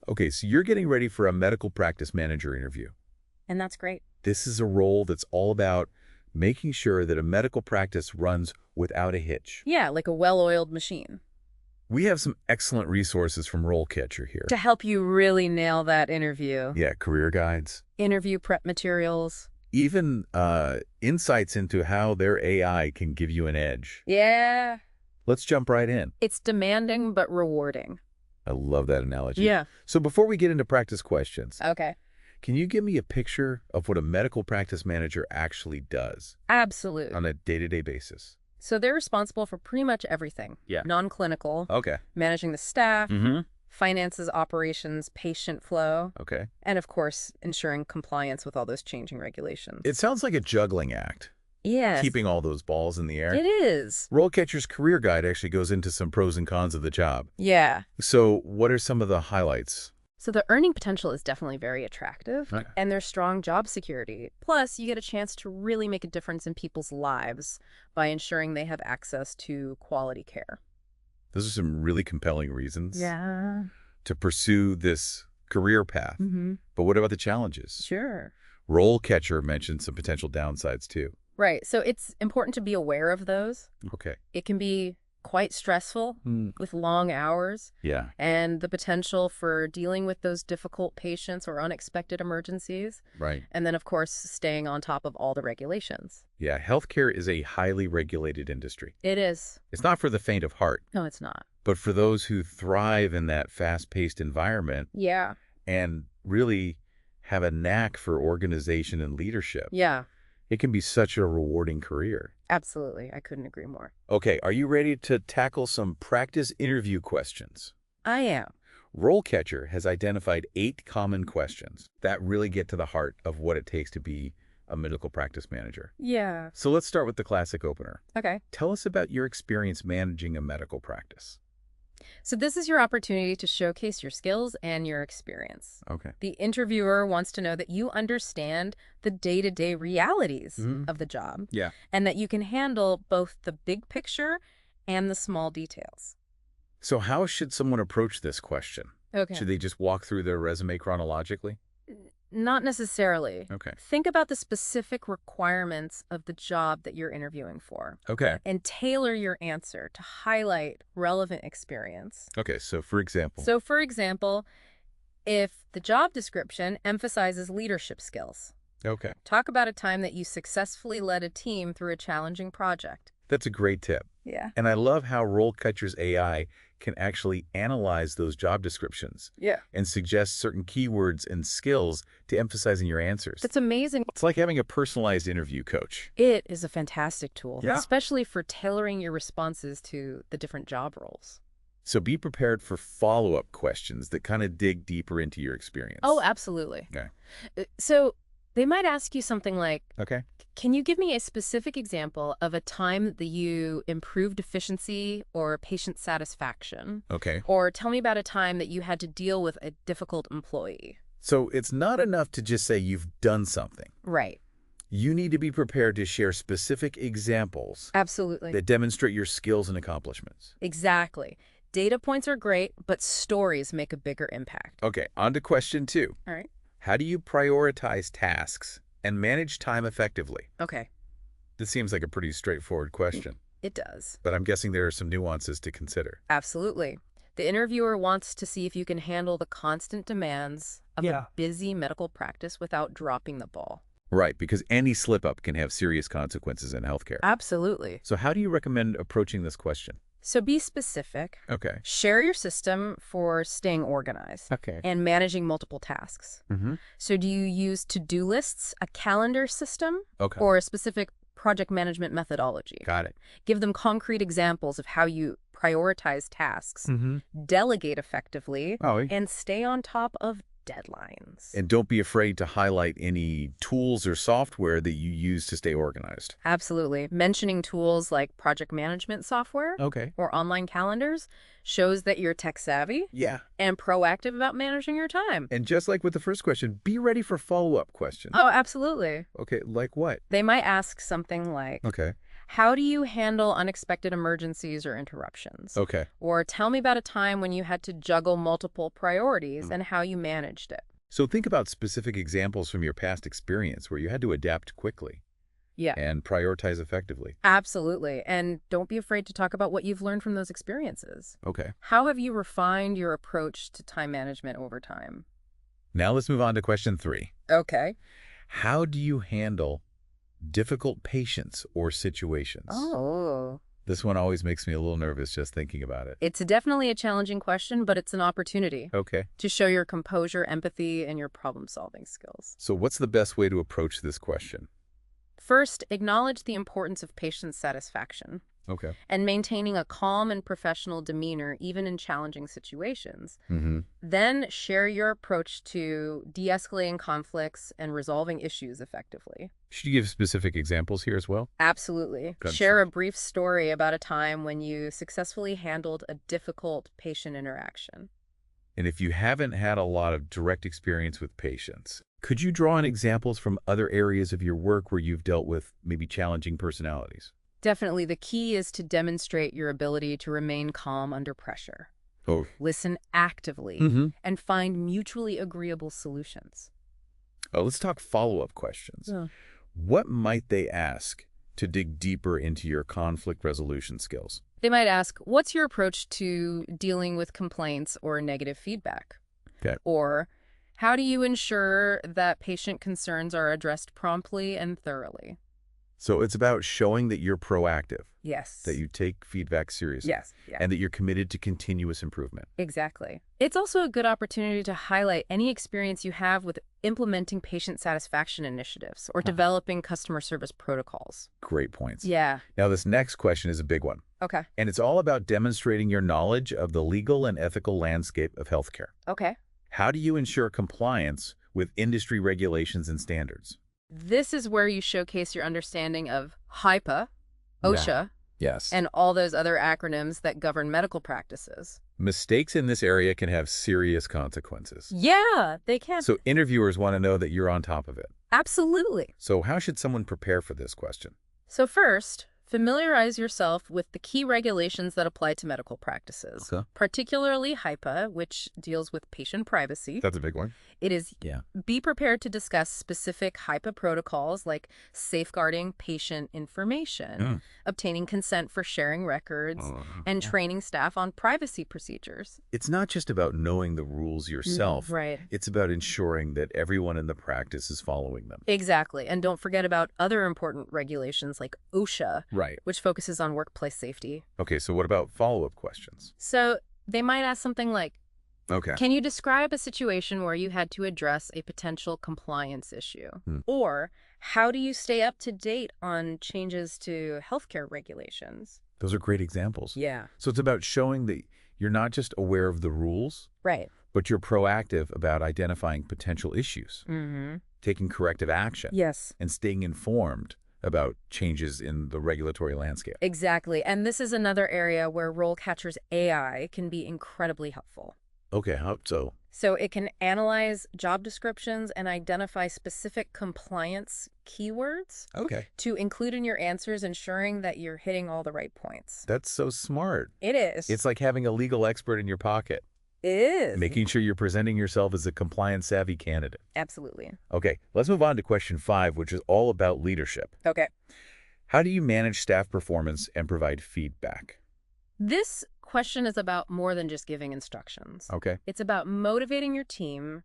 Okay, so you're getting ready for a medical practice manager interview. And that's great. This is a role that's all about making sure that a medical practice runs without a hitch. Yeah, like a well-oiled machine. We have some excellent resources from RoleCatcher here. To help you really nail that interview. Yeah, career guides. Interview prep materials. Even insights into how their AI can give you an edge. Yeah. Let's jump right in. It's demanding but rewarding. I love that analogy. Yeah. So before we get into practice questions, Okay. can you give me a picture of what a medical practice manager actually does Absolutely. on a day-to-day basis? So they're responsible for pretty much everything. Yeah. Non-clinical. Okay. Managing the staff. Mm-hmm. Finances, operations, patient flow. Okay. And of course, ensuring compliance with all those changing regulations. It sounds like a juggling act. Yes. Keeping all those balls in the air. It is. RoleCatcher's career guide actually goes into some pros and cons of the job. Yeah. So what are some of the highlights? So the earning potential is definitely very attractive, Right. and there's strong job security. Plus, you get a chance to really make a difference in people's lives by ensuring they have access to quality care. Those are some really compelling reasons Yeah. to pursue this career path. Mm-hmm. But what about the challenges? Sure. RoleCatcher mentioned some potential downsides too. Right. So it's important to be aware of those. Okay. It can be quite stressful with long hours Yeah. and the potential for dealing with those difficult patients or unexpected emergencies. Right. And then, of course, staying on top of all the regulations. Yeah. Healthcare is a highly regulated industry. It is. It's not for the faint of heart, No, it's not. but for those who thrive in that fast-paced environment Yeah. and really have a knack for organization and leadership. Yeah. It can be such a rewarding career. Absolutely. I couldn't agree more. Okay, are you ready to tackle some practice interview questions? I am. RoleCatcher has identified 8 common questions that really get to the heart of what it takes to be a medical practice manager. Yeah. So let's start with the classic opener. Okay. Tell us about your experience managing a medical practice. So this is your opportunity to showcase your skills and your experience. Okay. The interviewer wants to know that you understand the day-to-day realities of the job Yeah. and that you can handle both the big picture and the small details. So how should someone approach this question? Okay. Should they just walk through their resume chronologically? Not necessarily. Okay. Think about the specific requirements of the job that you're interviewing for Okay. and tailor your answer to highlight relevant experience. Okay, so for example. So, for example, if the job description emphasizes leadership skills, Okay. talk about a time that you successfully led a team through a challenging project. That's a great tip. Yeah. And I love how RoleCatcher's AI can actually analyze those job descriptions Yeah. and suggest certain keywords and skills to emphasize in your answers. That's amazing. It's like having a personalized interview coach. It is a fantastic tool, Yeah. especially for tailoring your responses to the different job roles. So be prepared for follow-up questions that kind of dig deeper into your experience. Oh, absolutely. Okay. So they might ask you something like, Okay. can you give me a specific example of a time that you improved efficiency or patient satisfaction? Okay. Or tell me about a time that you had to deal with a difficult employee. So it's not enough to just say you've done something. Right. You need to be prepared to share specific examples Absolutely. that demonstrate your skills and accomplishments. Exactly. Data points are great, but stories make a bigger impact. Okay, on to question 2. All right. How do you prioritize tasks and manage time effectively? Okay. This seems like a pretty straightforward question, It does. but I'm guessing there are some nuances to consider. Absolutely. The interviewer wants to see if you can handle the constant demands of a busy medical practice without dropping the ball. Right, because any slip-up can have serious consequences in healthcare. Absolutely. So how do you recommend approaching this question? So be specific. Okay. Share your system for staying organized Okay. and managing multiple tasks. Mm-hmm. So do you use to-do lists, a calendar system, Okay. or a specific project management methodology? Got it. Give them concrete examples of how you prioritize tasks, delegate effectively, and stay on top of deadlines. And don't be afraid to highlight any tools or software that you use to stay organized. Absolutely. Mentioning tools like project management software Okay. or online calendars shows that you're tech savvy Yeah. and proactive about managing your time. And just like with the first question, be ready for follow-up questions. Oh, absolutely. Okay, like what? They might ask something like, Okay. How do you handle unexpected emergencies or interruptions? Okay. Or tell me about a time when you had to juggle multiple priorities and how you managed it. So think about specific examples from your past experience where you had to adapt quickly Yeah, and prioritize effectively. absolutely. And don't be afraid to talk about what you've learned from those experiences. Okay. How have you refined your approach to time management over time? Now let's move on to question 3. Okay. How do you handle difficult patients or situations? Oh. This one always makes me a little nervous just thinking about it. It's definitely a challenging question, but it's an opportunity Okay. to show your composure, empathy, and your problem-solving skills. So what's the best way to approach this question? First, acknowledge the importance of patient satisfaction Okay. and maintaining a calm and professional demeanor even in challenging situations. Mm-hmm. Then share your approach to de-escalating conflicts and resolving issues effectively. Should you give specific examples here as well? Absolutely. Gotcha. Share a brief story about a time when you successfully handled a difficult patient interaction. And if you haven't had a lot of direct experience with patients, could you draw on examples from other areas of your work where you've dealt with maybe challenging personalities? Definitely, the key is to demonstrate your ability to remain calm under pressure. Oh. Listen actively and find mutually agreeable solutions. Oh, let's talk follow-up questions. Yeah. What might they ask to dig deeper into your conflict resolution skills? They might ask, what's your approach to dealing with complaints or negative feedback? Okay. Or, how do you ensure that patient concerns are addressed promptly and thoroughly? So it's about showing that you're proactive, Yes. that you take feedback seriously, Yes. Yeah. and that you're committed to continuous improvement. Exactly. It's also a good opportunity to highlight any experience you have with implementing patient satisfaction initiatives or developing customer service protocols. Great points. Yeah. Now, this next question is a big one, Okay. and it's all about demonstrating your knowledge of the legal and ethical landscape of healthcare. Okay. How do you ensure compliance with industry regulations and standards? This is where you showcase your understanding of HIPAA, OSHA, Yes. and all those other acronyms that govern medical practices. Mistakes in this area can have serious consequences. Yeah, they can. So interviewers want to know that you're on top of it. Absolutely. So how should someone prepare for this question? So first, familiarize yourself with the key regulations that apply to medical practices, Okay. particularly HIPAA, which deals with patient privacy. That's a big one. It is. Yeah. Be prepared to discuss specific HIPAA protocols like safeguarding patient information, obtaining consent for sharing records, and training staff on privacy procedures. It's not just about knowing the rules yourself. Right. It's about ensuring that everyone in the practice is following them. Exactly. And don't forget about other important regulations like OSHA, Right. which focuses on workplace safety. Okay, so what about follow-up questions? So they might ask something like, Okay. can you describe a situation where you had to address a potential compliance issue? Or how do you stay up to date on changes to healthcare regulations? Those are great examples. Yeah. So it's about showing that you're not just aware of the rules, Right. but you're proactive about identifying potential issues, taking corrective action, Yes. and staying informed about changes in the regulatory landscape. Exactly. And this is another area where RoleCatcher's AI can be incredibly helpful. Okay, how so? So it can analyze job descriptions and identify specific compliance keywords Okay. to include in your answers, ensuring that you're hitting all the right points. That's so smart. It is. It's like having a legal expert in your pocket, It is. making sure you're presenting yourself as a compliance-savvy candidate. Absolutely. Okay, let's move on to question 5, which is all about leadership. Okay. How do you manage staff performance and provide feedback? This question is about more than just giving instructions. Okay. It's about motivating your team,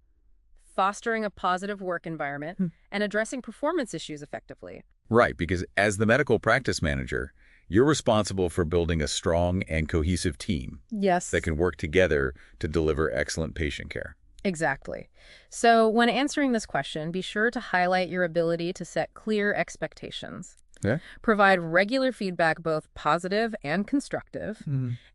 fostering a positive work environment, and addressing performance issues effectively. Right, because as the medical practice manager, you're responsible for building a strong and cohesive team Yes. that can work together to deliver excellent patient care. Exactly. So when answering this question, be sure to highlight your ability to set clear expectations. Yeah. Provide regular feedback, both positive and constructive,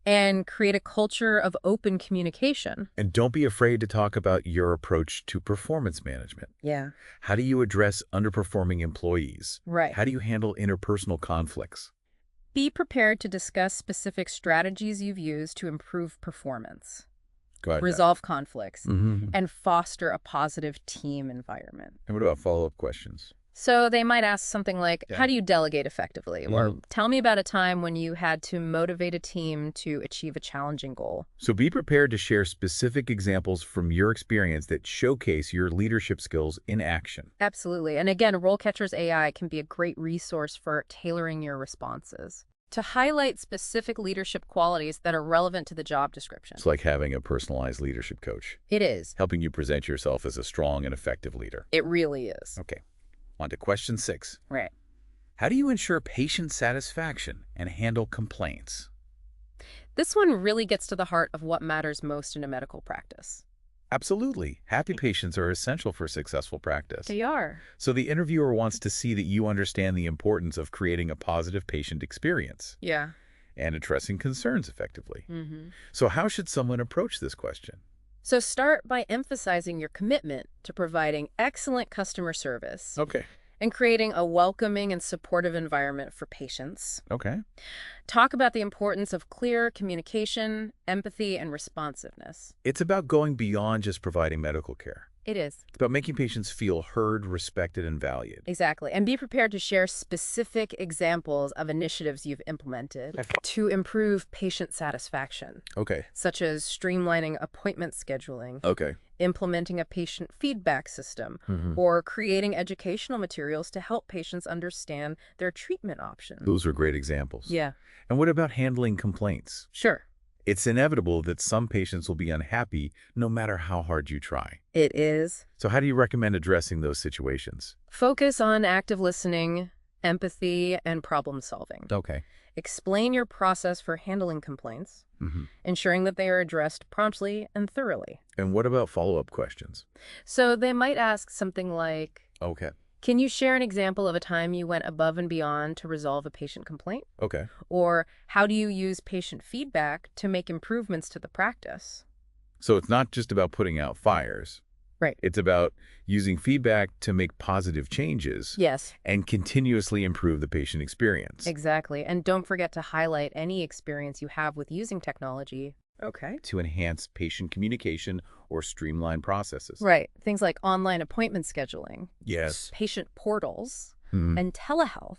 and create a culture of open communication. And don't be afraid to talk about your approach to performance management. Yeah. How do you address underperforming employees? Right. How do you handle interpersonal conflicts? Be prepared to discuss specific strategies you've used to improve performance, resolve conflicts, and foster a positive team environment. And what about follow-up questions? So they might ask something like, Yeah. how do you delegate effectively? Or tell me about a time when you had to motivate a team to achieve a challenging goal. So be prepared to share specific examples from your experience that showcase your leadership skills in action. Absolutely. And again, RoleCatcher's AI can be a great resource for tailoring your responses to highlight specific leadership qualities that are relevant to the job description. It's like having a personalized leadership coach, It is. helping you present yourself as a strong and effective leader. It really is. Okay, on to question 6. Right. How do you ensure patient satisfaction and handle complaints? This one really gets to the heart of what matters most in a medical practice. Absolutely. Happy patients are essential for successful practice. They are. So the interviewer wants to see that you understand the importance of creating a positive patient experience Yeah. and addressing concerns effectively. Mm-hmm. So how should someone approach this question? So start by emphasizing your commitment to providing excellent customer service Okay. and creating a welcoming and supportive environment for patients. Okay. Talk about the importance of clear communication, empathy, and responsiveness. It's about going beyond just providing medical care. It is. It's about making patients feel heard, respected, and valued. Exactly. And be prepared to share specific examples of initiatives you've implemented to improve patient satisfaction, Okay. such as streamlining appointment scheduling, Okay. implementing a patient feedback system, Mhm. or creating educational materials to help patients understand their treatment options. Those are great examples. Yeah, And what about handling complaints? sure. It's inevitable that some patients will be unhappy no matter how hard you try. It is. So how do you recommend addressing those situations? Focus on active listening, empathy, and problem solving. Okay. Explain your process for handling complaints, Mm-hmm. ensuring that they are addressed promptly and thoroughly. And what about follow-up questions? So they might ask something like, Okay. can you share an example of a time you went above and beyond to resolve a patient complaint? Okay. Or how do you use patient feedback to make improvements to the practice? So it's not just about putting out fires. Right. It's about using feedback to make positive changes Yes, and continuously improve the patient experience. exactly. And don't forget to highlight any experience you have with using technology. Okay. To enhance patient communication or streamline processes. Right. Things like online appointment scheduling, Yes. patient portals, Mhm. and telehealth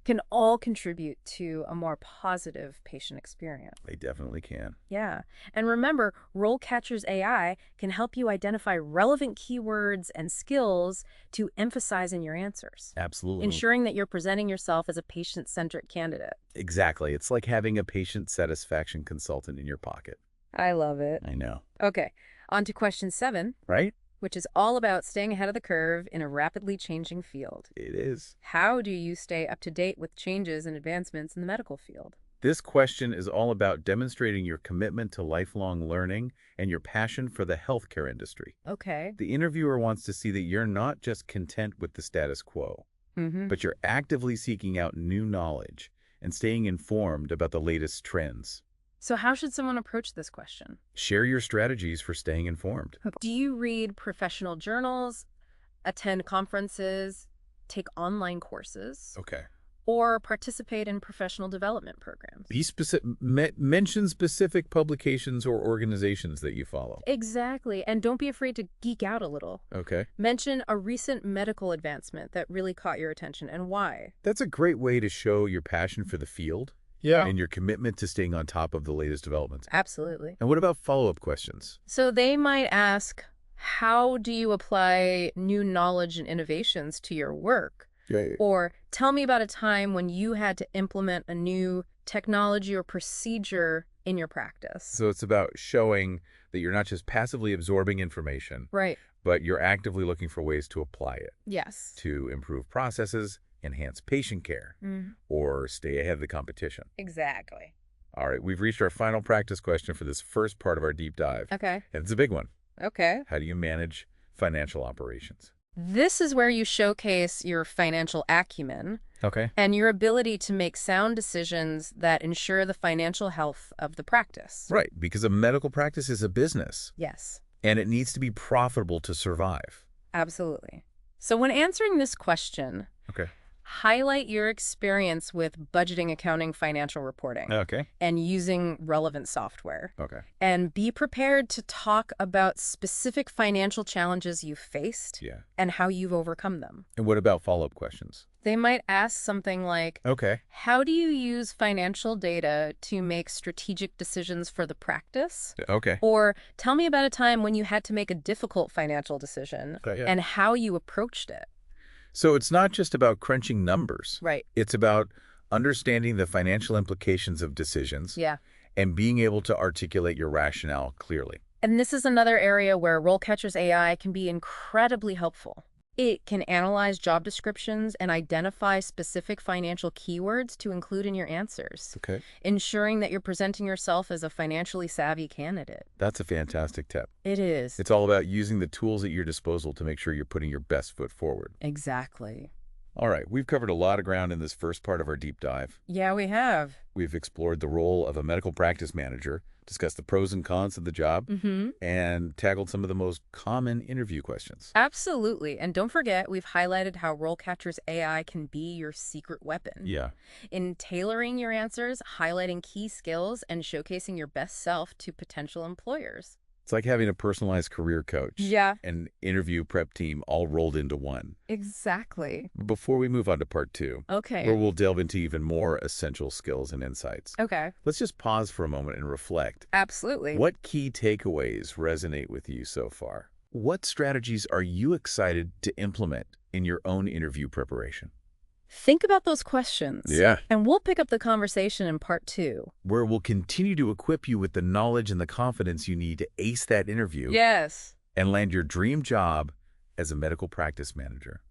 can all contribute to a more positive patient experience. They definitely can. Yeah. And remember, RoleCatcher's AI can help you identify relevant keywords and skills to emphasize in your answers, Absolutely. ensuring that you're presenting yourself as a patient-centric candidate. Exactly. It's like having a patient satisfaction consultant in your pocket. I love it. I know. Okay, on to question 7, Right? which is all about staying ahead of the curve in a rapidly changing field. It is. How do you stay up to date with changes and advancements in the medical field? This question is all about demonstrating your commitment to lifelong learning and your passion for the healthcare industry. Okay. The interviewer wants to see that you're not just content with the status quo, but you're actively seeking out new knowledge and staying informed about the latest trends. So how should someone approach this question? Share your strategies for staying informed. Do you read professional journals, attend conferences, take online courses, Okay. or participate in professional development programs? Be specific. Mention specific publications or organizations that you follow. Exactly. And don't be afraid to geek out a little. Okay. Mention a recent medical advancement that really caught your attention and why. That's a great way to show your passion for the field. Yeah. And your commitment to staying on top of the latest developments. Absolutely. And what about follow-up questions? So they might ask, how do you apply new knowledge and innovations to your work? Yeah. Or tell me about a time when you had to implement a new technology or procedure in your practice. So it's about showing that you're not just passively absorbing information, Right. but you're actively looking for ways to apply it Yes. to improve processes, enhance patient care, or stay ahead of the competition. Exactly. All right, we've reached our final practice question for this first part of our deep dive. Okay. And it's a big one. Okay. How do you manage financial operations? This is where you showcase your financial acumen Okay. and your ability to make sound decisions that ensure the financial health of the practice. Right, because a medical practice is a business, Yes, and it needs to be profitable to survive. absolutely. So when answering this question, Okay. highlight your experience with budgeting, accounting, financial reporting, Okay. and using relevant software. Okay. And be prepared to talk about specific financial challenges you've faced Yeah. and how you've overcome them. And what about follow-up questions? They might ask something like, Okay. how do you use financial data to make strategic decisions for the practice? Okay. Or tell me about a time when you had to make a difficult financial decision Yeah. and how you approached it. So it's not just about crunching numbers. Right. It's about understanding the financial implications of decisions Yeah. and being able to articulate your rationale clearly. And this is another area where RoleCatcher's AI can be incredibly helpful. It can analyze job descriptions and identify specific financial keywords to include in your answers, Okay. ensuring that you're presenting yourself as a financially savvy candidate. That's a fantastic tip. It is. It's all about using the tools at your disposal to make sure you're putting your best foot forward. Exactly. All right, we've covered a lot of ground in this first part of our deep dive. Yeah, we have. We've explored the role of a medical practice manager, discussed the pros and cons of the job, and tackled some of the most common interview questions. Absolutely. And don't forget, we've highlighted how RoleCatcher's AI can be your secret weapon. Yeah. In tailoring your answers, highlighting key skills, and showcasing your best self to potential employers. It's like having a personalized career coach Yeah. and interview prep team all rolled into one. Exactly. Before we move on to part 2, Okay. where we'll delve into even more essential skills and insights, Okay. let's just pause for a moment and reflect. Absolutely. What key takeaways resonate with you so far? What strategies are you excited to implement in your own interview preparation? Think about those questions. Yeah. And we'll pick up the conversation in part 2. Where we'll continue to equip you with the knowledge and the confidence you need to ace that interview Yes. and land your dream job as a medical practice manager.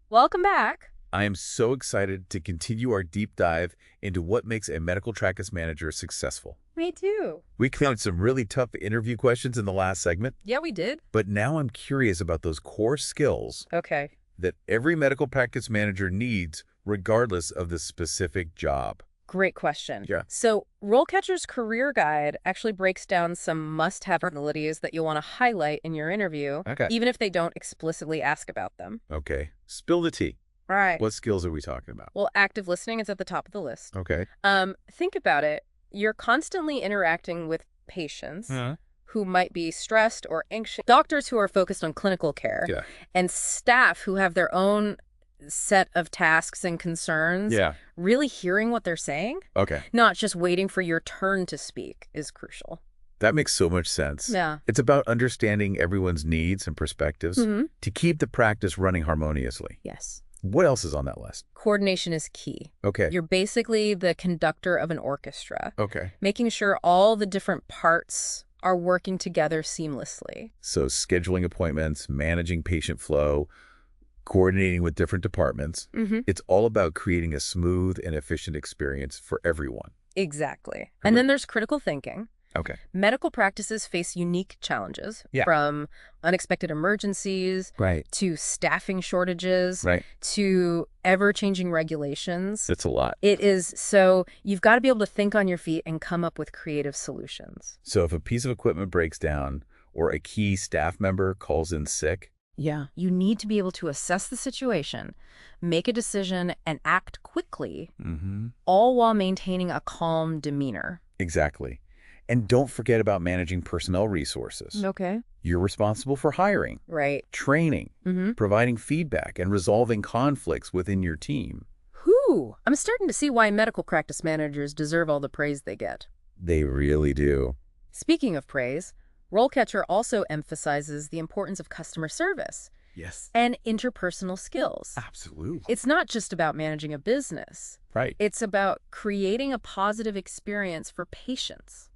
Welcome back. I am so excited to continue our deep dive into what makes a medical practice manager successful. Me too. We cleared some really tough interview questions in the last segment, Yeah, we did. but now I'm curious about those core skills Okay. that every medical practice manager needs regardless of the specific job. Great question. Yeah. So RoleCatcher's Career Guide actually breaks down some must-have abilities that you'll want to highlight in your interview, Okay. even if they don't explicitly ask about them. Okay. Spill the tea. Right. What skills are we talking about? Well, active listening is at the top of the list. Okay. Think about it. You're constantly interacting with patients who might be stressed or anxious, doctors who are focused on clinical care, Yeah. and staff who have their own set of tasks and concerns. Yeah. Really hearing what they're saying, Okay. not just waiting for your turn to speak, is crucial. That makes so much sense. Yeah. It's about understanding everyone's needs and perspectives to keep the practice running harmoniously. Yes. What else is on that list? Coordination is key. Okay. You're basically the conductor of an orchestra, Okay. making sure all the different parts are working together seamlessly. So scheduling appointments, managing patient flow, coordinating with different departments. It's all about creating a smooth and efficient experience for everyone. Exactly. And then there's critical thinking. Okay. Medical practices face unique challenges, Yeah. from unexpected emergencies Right. to staffing shortages Right. to ever-changing regulations. That's a lot. It is, so you've got to be able to think on your feet and come up with creative solutions. So if a piece of equipment breaks down or a key staff member calls in sick, Yeah. You need to be able to assess the situation, make a decision, and act quickly, all while maintaining a calm demeanor. exactly. And don't forget about managing personnel resources. Okay. You're responsible for hiring, Right. training, providing feedback, and resolving conflicts within your team. Whew. I'm starting to see why medical practice managers deserve all the praise they get. They really do. Speaking of praise, RoleCatcher also emphasizes the importance of customer service Yes. and interpersonal skills. Absolutely. It's not just about managing a business. Right. It's about creating a positive experience for patients.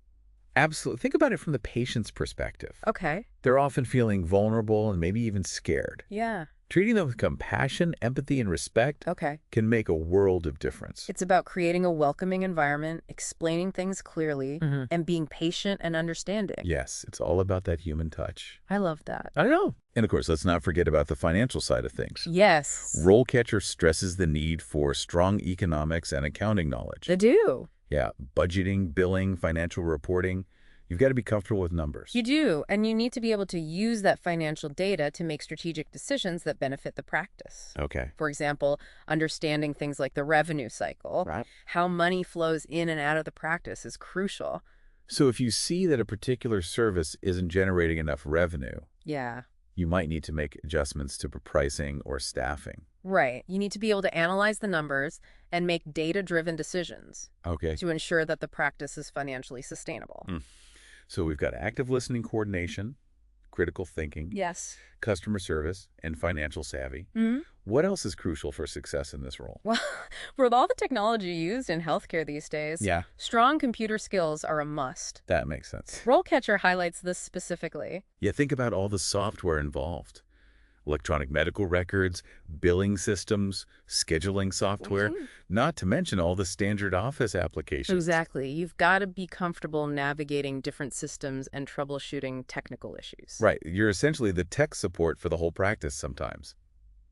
Absolutely. Think about it from the patient's perspective. Okay. They're often feeling vulnerable and maybe even scared. Yeah. Treating them with compassion, empathy, and respect Okay. can make a world of difference. It's about creating a welcoming environment, explaining things clearly, and being patient and understanding. Yes, it's all about that human touch. I love that. I know. And of course, let's not forget about the financial side of things. Yes. RoleCatcher stresses the need for strong economics and accounting knowledge. They do. Yeah, budgeting, billing, financial reporting. You've got to be comfortable with numbers. You do, and you need to be able to use that financial data to make strategic decisions that benefit the practice. Okay. For example, understanding things like the revenue cycle, Right. how money flows in and out of the practice is crucial. So if you see that a particular service isn't generating enough revenue, Yeah. you might need to make adjustments to pricing or staffing. Right. You need to be able to analyze the numbers and make data-driven decisions Okay. to ensure that the practice is financially sustainable. So we've got active listening coordination, critical thinking, Yes. customer service, and financial savvy. What else is crucial for success in this role? Well, with all the technology used in healthcare these days, Yeah, strong computer skills are a must. that makes sense. RoleCatcher highlights this specifically. Yeah, think about all the software involved. Electronic medical records, billing systems, scheduling software, not to mention all the standard office applications. Exactly. You've got to be comfortable navigating different systems and troubleshooting technical issues. Right, you're essentially the tech support for the whole practice sometimes.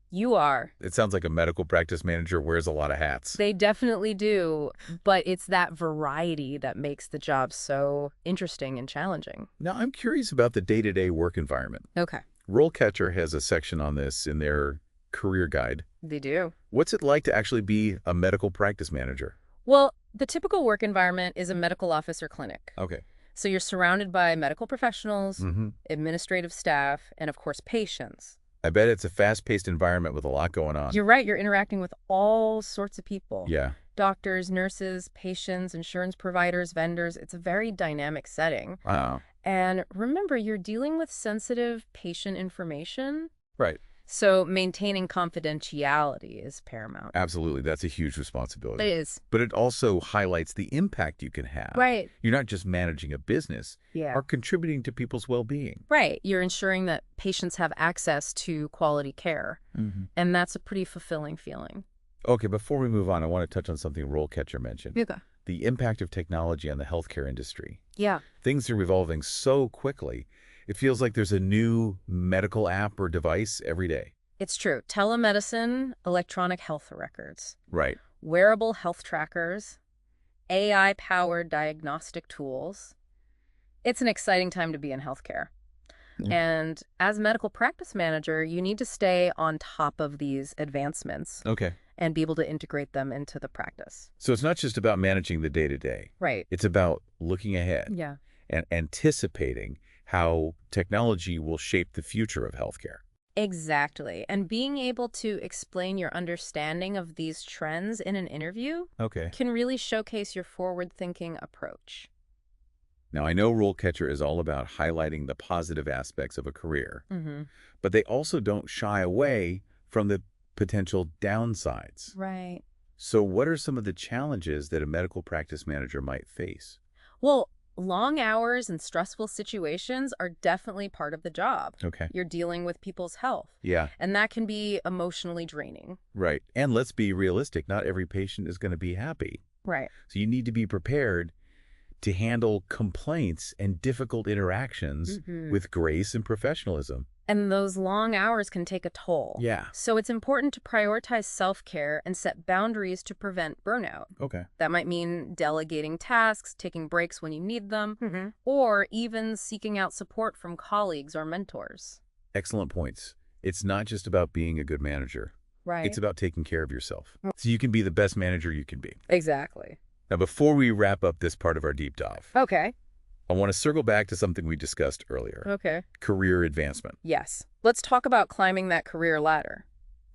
You are. It sounds like a medical practice manager wears a lot of hats. They definitely do, but it's that variety that makes the job so interesting and challenging. Now, I'm curious about the day-to-day work environment. Okay. RoleCatcher has a section on this in their career guide. They do. What's it like to actually be a medical practice manager? Well, the typical work environment is a medical office or clinic. Okay. So you're surrounded by medical professionals, Mm-hmm. administrative staff, and of course, patients. I bet it's a fast-paced environment with a lot going on. You're right. You're interacting with all sorts of people. Yeah. Doctors, nurses, patients, insurance providers, vendors. It's a very dynamic setting. Wow. And remember, you're dealing with sensitive patient information. Right. So maintaining confidentiality is paramount. Absolutely. That's a huge responsibility. It is. But it also highlights the impact you can have. Right. You're not just managing a business, Yeah. or contributing to people's well-being. Right. You're ensuring that patients have access to quality care. And that's a pretty fulfilling feeling. Okay, before we move on, I want to touch on something RoleCatcher mentioned. Okay. The impact of technology on the healthcare industry. Yeah. Things are evolving so quickly, it feels like there's a new medical app or device every day. It's true. Telemedicine, electronic health records, Right. wearable health trackers, AI-powered diagnostic tools. It's an exciting time to be in healthcare. And as medical practice manager, you need to stay on top of these advancements Okay. and be able to integrate them into the practice. So it's not just about managing the day-to-day. Right. It's about looking ahead Yeah. and anticipating how technology will shape the future of healthcare. Exactly. And being able to explain your understanding of these trends in an interview Okay. can really showcase your forward-thinking approach. Now, I know RoleCatcher is all about highlighting the positive aspects of a career, Mm-hmm. but they also don't shy away from the potential downsides. Right. So what are some of the challenges that a medical practice manager might face? Well, long hours and stressful situations are definitely part of the job. Okay. You're dealing with people's health, Yeah, and that can be emotionally draining. right. And let's be realistic. Not every patient is going to be happy. Right. So you need to be prepared to handle complaints and difficult interactions with grace and professionalism. And those long hours can take a toll. Yeah. So it's important to prioritize self-care and set boundaries to prevent burnout. Okay. That might mean delegating tasks, taking breaks when you need them, or even seeking out support from colleagues or mentors. Excellent points. It's not just about being a good manager. Right. It's about taking care of yourself. So you can be the best manager you can be. Exactly. Now, before we wrap up this part of our deep dive, Okay. I want to circle back to something we discussed earlier. Okay. Career advancement. Yes. Let's talk about climbing that career ladder.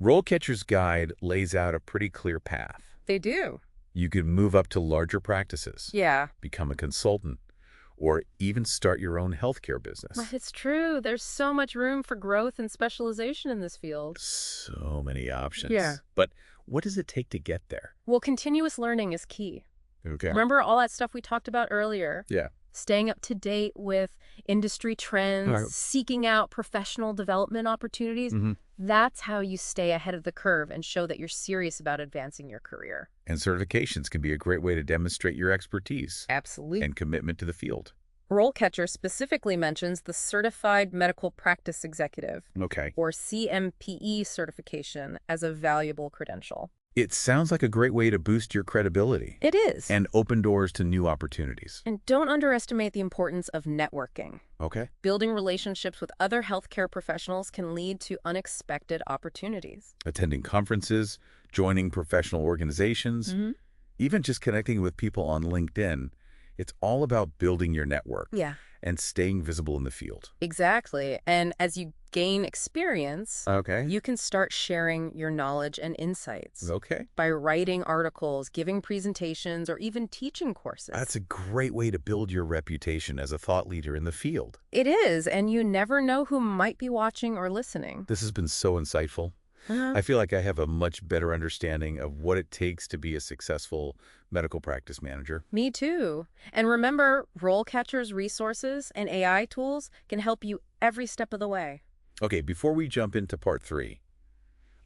RoleCatcher's guide lays out a pretty clear path. They do. You can move up to larger practices, Yeah. become a consultant, or even start your own healthcare business. Right, it's true. There's so much room for growth and specialization in this field. So many options. Yeah. But what does it take to get there? Well, continuous learning is key. Okay. Remember all that stuff we talked about earlier? Yeah. Staying up to date with industry trends, Right. seeking out professional development opportunities. That's how you stay ahead of the curve and show that you're serious about advancing your career. And certifications can be a great way to demonstrate your expertise Absolutely. and commitment to the field. RoleCatcher specifically mentions the Certified Medical Practice Executive, Okay. or CMPE certification, as a valuable credential. It sounds like a great way to boost your credibility It is. and open doors to new opportunities. And don't underestimate the importance of networking. Okay. Building relationships with other healthcare professionals can lead to unexpected opportunities. Attending conferences, joining professional organizations, even just connecting with people on LinkedIn, it's all about building your network Yeah. and staying visible in the field. Exactly. And as you gain experience, Okay. you can start sharing your knowledge and insights Okay. by writing articles, giving presentations, or even teaching courses. That's a great way to build your reputation as a thought leader in the field. It is, and you never know who might be watching or listening. This has been so insightful. I feel like I have a much better understanding of what it takes to be a successful medical practice manager. Me too. And remember, RoleCatcher's resources and AI tools can help you every step of the way. Okay, before we jump into part 3,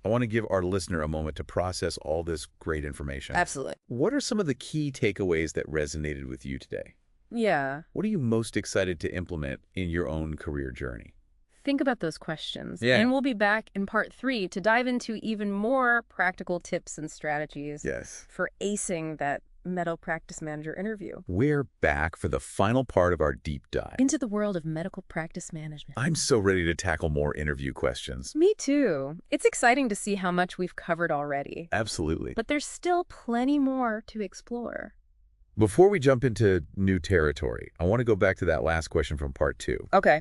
I want to give our listener a moment to process all this great information. Absolutely. What are some of the key takeaways that resonated with you today? Yeah. What are you most excited to implement in your own career journey? Think about those questions. Yeah. And we'll be back in part 3 to dive into even more practical tips and strategies Yes. for acing that medical practice manager interview. We're back for the final part of our deep dive. Into the world of medical practice management. I'm so ready to tackle more interview questions. Me too. It's exciting to see how much we've covered already. Absolutely. But there's still plenty more to explore. Before we jump into new territory, I want to go back to that last question from part 2. Okay.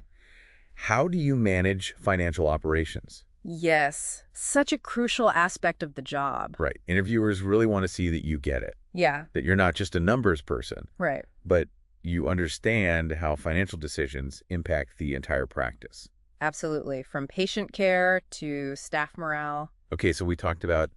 How do you manage financial operations? Yes. Such a crucial aspect of the job. Right. Interviewers really want to see that you get it, Yeah. that you're not just a numbers person, Right. but you understand how financial decisions impact the entire practice. Absolutely. From patient care to staff morale. Okay, so we talked about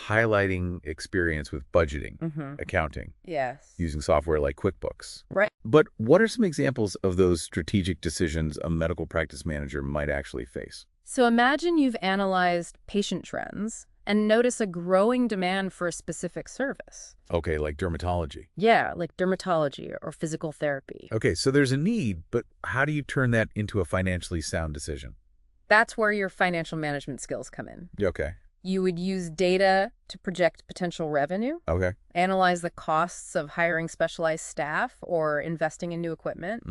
highlighting experience with budgeting, accounting, Yes. using software like QuickBooks. Right. But what are some examples of those strategic decisions a medical practice manager might actually face? So imagine you've analyzed patient trends and notice a growing demand for a specific service. Okay, like dermatology. Yeah, like dermatology or physical therapy. Okay, so there's a need, but how do you turn that into a financially sound decision? That's where your financial management skills come in. Okay. You would use data to project potential revenue, Okay. analyze the costs of hiring specialized staff or investing in new equipment,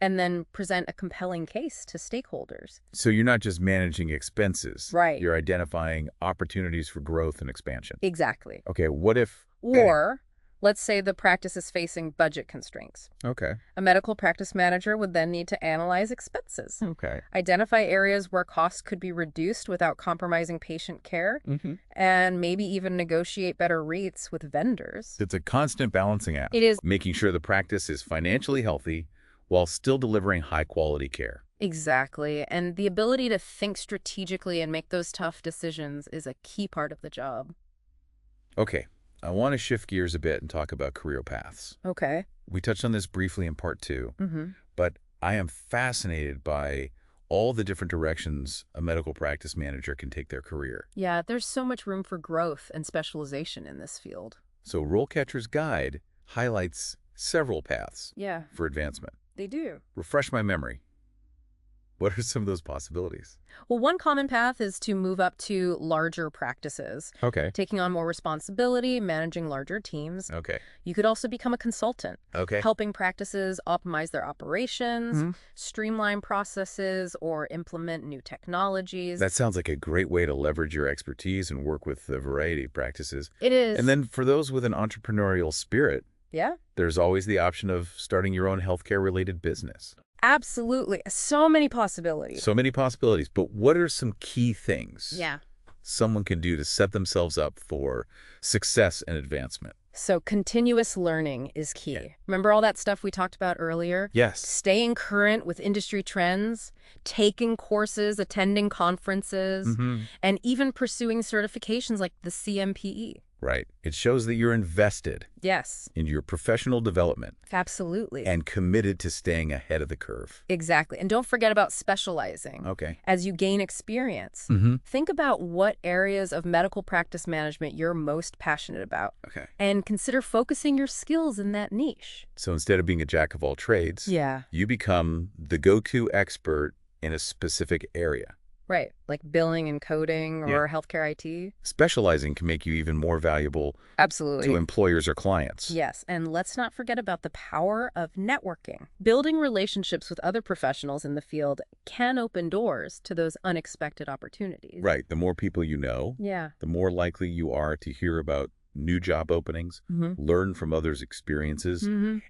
and then present a compelling case to stakeholders. So you're not just managing expenses. Right. You're identifying opportunities for growth and expansion. Exactly. Okay, what if... Or, let's say the practice is facing budget constraints. Okay. A medical practice manager would then need to analyze expenses, Okay. identify areas where costs could be reduced without compromising patient care, and maybe even negotiate better rates with vendors. It's a constant balancing act. It is. Making sure the practice is financially healthy while still delivering high-quality care. Exactly. And the ability to think strategically and make those tough decisions is a key part of the job. Okay, I want to shift gears a bit and talk about career paths. Okay. We touched on this briefly in part 2, but I am fascinated by all the different directions a medical practice manager can take their career. Yeah, there's so much room for growth and specialization in this field. So RoleCatcher's Guide highlights several paths Yeah, for advancement. they do. Refresh my memory. What are some of those possibilities? Well, one common path is to move up to larger practices, Okay. taking on more responsibility, managing larger teams. Okay. You could also become a consultant, Okay. helping practices optimize their operations, streamline processes, or implement new technologies. That sounds like a great way to leverage your expertise and work with a variety of practices. It is. And then for those with an entrepreneurial spirit, Yeah, there's always the option of starting your own healthcare-related business. absolutely. So many possibilities. So many possibilities, but what are some key things Yeah. someone can do to set themselves up for success and advancement? So continuous learning is key. Yeah. Remember all that stuff we talked about earlier? Yes. Staying current with industry trends, taking courses, attending conferences, and even pursuing certifications like the CMPE. Right. It shows that you're invested Yes, in your professional development absolutely. and committed to staying ahead of the curve. Exactly. And don't forget about specializing. Okay. As you gain experience, think about what areas of medical practice management you're most passionate about Okay. and consider focusing your skills in that niche. So instead of being a jack of all trades, Yeah. you become the go-to expert in a specific area. Right, like billing and coding Yeah. or healthcare IT. Specializing can make you even more valuable to Absolutely. employers or clients. Yes, and let's not forget about the power of networking. Building relationships with other professionals in the field can open doors to those unexpected opportunities. Right. The more people you know, Yeah. the more likely you are to hear about new job openings, learn from others' experiences,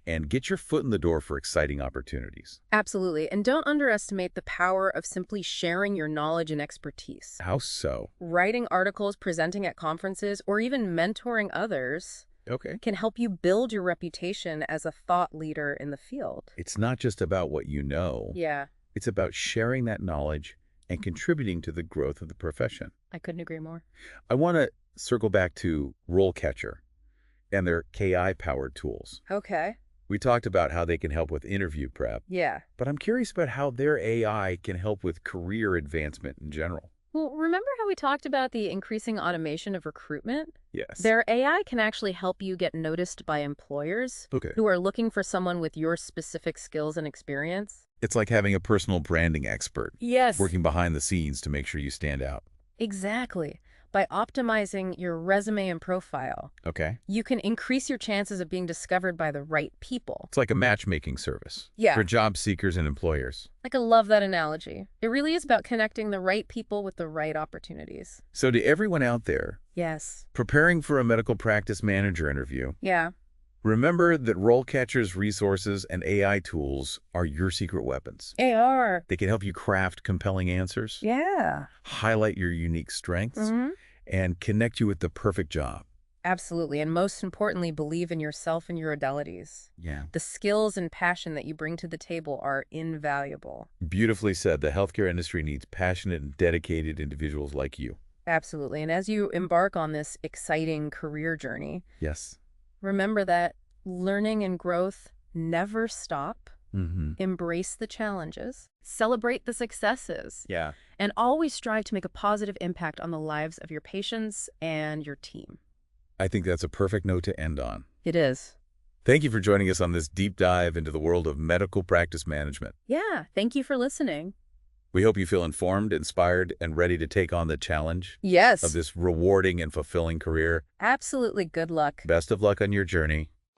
and get your foot in the door for exciting opportunities. Absolutely. And don't underestimate the power of simply sharing your knowledge and expertise. How so? Writing articles, presenting at conferences, or even mentoring others Okay. can help you build your reputation as a thought leader in the field. It's not just about what you know. Yeah, It's about sharing that knowledge and contributing to the growth of the profession. I couldn't agree more. I want to circle back to RoleCatcher and their KI-powered tools. Okay. We talked about how they can help with interview prep, Yeah. but I'm curious about how their AI can help with career advancement in general. Well, remember how we talked about the increasing automation of recruitment? Yes. Their AI can actually help you get noticed by employers Okay. who are looking for someone with your specific skills and experience. It's like having a personal branding expert Yes. working behind the scenes to make sure you stand out. Exactly. By optimizing your resume and profile, Okay. you can increase your chances of being discovered by the right people. It's like a matchmaking service Yeah. for job seekers and employers. Like, I love that analogy. It really is about connecting the right people with the right opportunities. So to everyone out there Yes. preparing for a medical practice manager interview, Yeah. remember that RoleCatcher's resources and AI tools are your secret weapons. AR. They can help you craft compelling answers, Yeah. highlight your unique strengths, and connect you with the perfect job. Absolutely. And most importantly, believe in yourself and your abilities. Yeah. The skills and passion that you bring to the table are invaluable. Beautifully said. The healthcare industry needs passionate and dedicated individuals like you. Absolutely. And as you embark on this exciting career journey, Yes. remember that learning and growth never stop. Embrace the challenges, celebrate the successes, Yeah. and always strive to make a positive impact on the lives of your patients and your team. I think that's a perfect note to end on. It is. Thank you for joining us on this deep dive into the world of medical practice management. Yeah. Thank you for listening. We hope you feel informed, inspired, and ready to take on the challenge Yes. of this rewarding and fulfilling career. Absolutely. Good luck. Best of luck on your journey.